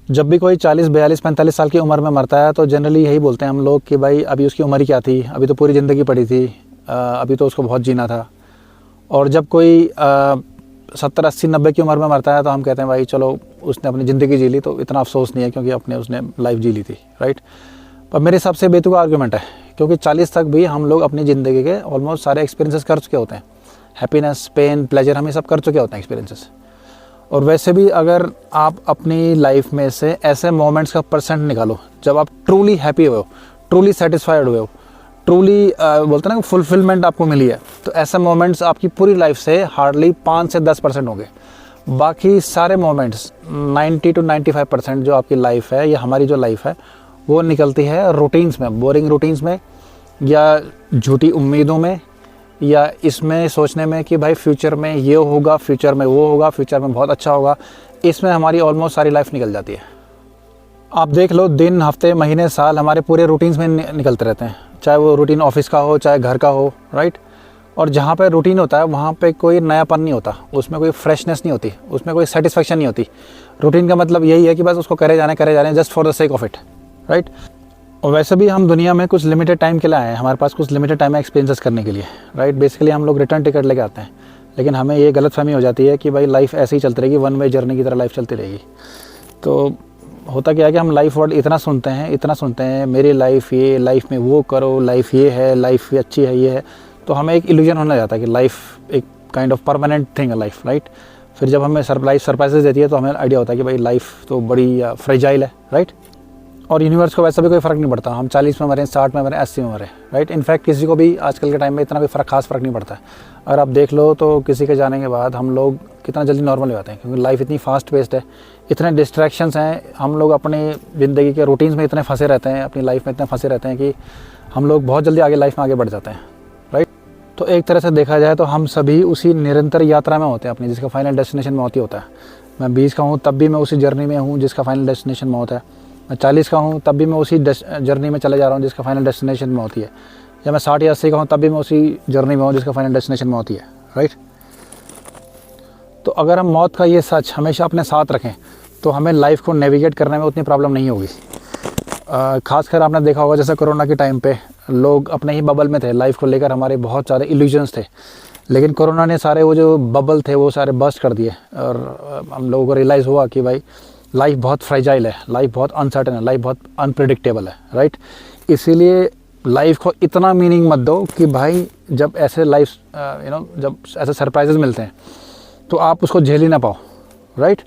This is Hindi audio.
जब भी कोई 40, 42, 45 साल की उम्र में मरता है तो जनरली यही बोलते हैं हम लोग कि भाई अभी उसकी उम्र ही क्या थी, अभी तो पूरी ज़िंदगी पड़ी थी, अभी तो उसको बहुत जीना था। और जब कोई 70, 80, 90 की उम्र में मरता है तो हम कहते हैं भाई चलो उसने अपनी ज़िंदगी जी ली, तो इतना अफसोस नहीं है क्योंकि उसने लाइफ जी ली थी, राइट। पर मेरे हिसाब से बेतुका आर्गूमेंट है, क्योंकि 40 तक भी हम लोग अपनी ज़िंदगी के ऑलमोस्ट सारे एक्सपीरियंसेस कर चुके होते हैं। हैप्पीनेस, पेन, प्लेजर, हम ये सब कर चुके होते हैं एक्सपीरियंसेस। और वैसे भी अगर आप अपनी लाइफ में से ऐसे मोमेंट्स का परसेंट निकालो जब आप ट्रूली हैप्पी हुए हो, ट्रूली सेटिस्फाइड हुए हो, ट्रूली बोलते हैं ना फुलफिलमेंट आपको मिली है, तो ऐसे मोमेंट्स आपकी पूरी लाइफ से हार्डली 5 से 10% होंगे। बाकी सारे मोमेंट्स 90 to 95% जो आपकी लाइफ है या हमारी जो लाइफ है वो निकलती है रूटीन्स में, बोरिंग रूटीन्स में, या झूठी उम्मीदों में, या इसमें सोचने में कि भाई फ्यूचर में ये होगा, फ्यूचर में वो होगा, फ्यूचर में बहुत अच्छा होगा। इसमें हमारी ऑलमोस्ट सारी लाइफ निकल जाती है। आप देख लो, दिन, हफ्ते, महीने, साल हमारे पूरे रूटीन्स में निकलते रहते हैं, चाहे वो रूटीन ऑफिस का हो, चाहे घर का हो, राइट। और जहाँ पे रूटीन होता है वहाँ पे कोई नयापन नहीं होता, उसमें कोई फ्रेशनेस नहीं होती, उसमें कोई सेटिस्फेक्शन नहीं होती। रूटीन का मतलब यही है कि बस उसको करे जाने just for the sake of it, right. और वैसे भी हम दुनिया में कुछ लिमिटेड टाइम के लिए आए हैं, हमारे पास कुछ लिमिटेड टाइम है एक्सपीरियंसेस करने के लिए, राइट। बेसिकली हम लोग रिटर्न टिकट लेके आते हैं, लेकिन हमें ये गलतफहमी हो जाती है कि भाई लाइफ ऐसे ही चलती रहेगी, वन वे जर्नी की तरह लाइफ चलती रहेगी। तो होता क्या है कि हम लाइफ वर्ड इतना सुनते हैं, मेरी लाइफ ये, लाइफ में वो करो, लाइफ ये है, लाइफ ये अच्छी है, ये है, तो हमें एक इल्यूजन होने जाता है कि लाइफ एक काइंड ऑफ परमानेंट थिंग है लाइफ, राइट। फिर जब हमें सरप्राइजेस देती है तो हमें आइडिया होता है कि भाई लाइफ तो बड़ी फ्रेजाइल है, राइट। और यूनिवर्स को वैसा भी कोई फ़र्क नहीं पड़ता, हम 40 में मरें, 60 में मरें, 80 में मरें, राइट। इनफैक्ट किसी को भी आजकल के टाइम में इतना भी खास फ़र्क नहीं पड़ता है। अगर आप देख लो तो किसी के जाने के बाद हम लोग कितना जल्दी नॉर्मल हो जाते हैं, क्योंकि लाइफ इतनी फास्ट पेस्ड है, इतने डिस्ट्रैक्शंस हैं, हम लोग अपनी ज़िंदगी के रूटीन्स में इतने फंसे रहते हैं, अपनी लाइफ में इतने फंसे रहते हैं कि हम लोग बहुत जल्दी लाइफ में आगे बढ़ जाते हैं, राइट। तो एक तरह से देखा जाए तो हम सभी उसी निरंतर यात्रा में होते हैं अपनी, जिसका फाइनल डेस्टिनेशन मौत ही होता है। मैं 20 का हूँ तब भी मैं उसी जर्नी में हूँ जिसका फाइनल डेस्टिनेशन मौत है। मैं 40 का हूँ तब भी मैं उसी जर्नी में चले जा रहा हूँ जिसका फाइनल डेस्टिनेशन मौत ही है। या मैं 60 या 80 का हूँ तब भी मैं उसी जर्नी में हूँ जिसका फाइनल डेस्टिनेशन मौत ही है, राइट। तो अगर हम मौत का ये सच हमेशा अपने साथ रखें तो हमें लाइफ को नेविगेट करने में उतनी प्रॉब्लम नहीं होगी। खासकर आपने देखा होगा जैसे कोरोना के टाइम पे लोग अपने ही बबल में थे, लाइफ को लेकर हमारे बहुत सारे इल्यूजन्स थे, लेकिन कोरोना ने सारे वो जो बबल थे वो सारे बस्ट कर दिए और हम लोगों को रियलाइज़ हुआ कि भाई लाइफ बहुत फ्रेजाइल है, लाइफ बहुत अनसर्टेन है, लाइफ बहुत अनप्रेडिक्टेबल है, राइट। इसीलिए लाइफ को इतना मीनिंग मत दो कि भाई जब ऐसे लाइफ जब ऐसे सरप्राइजेस मिलते हैं तो आप उसको झेल ही ना पाओ, राइट।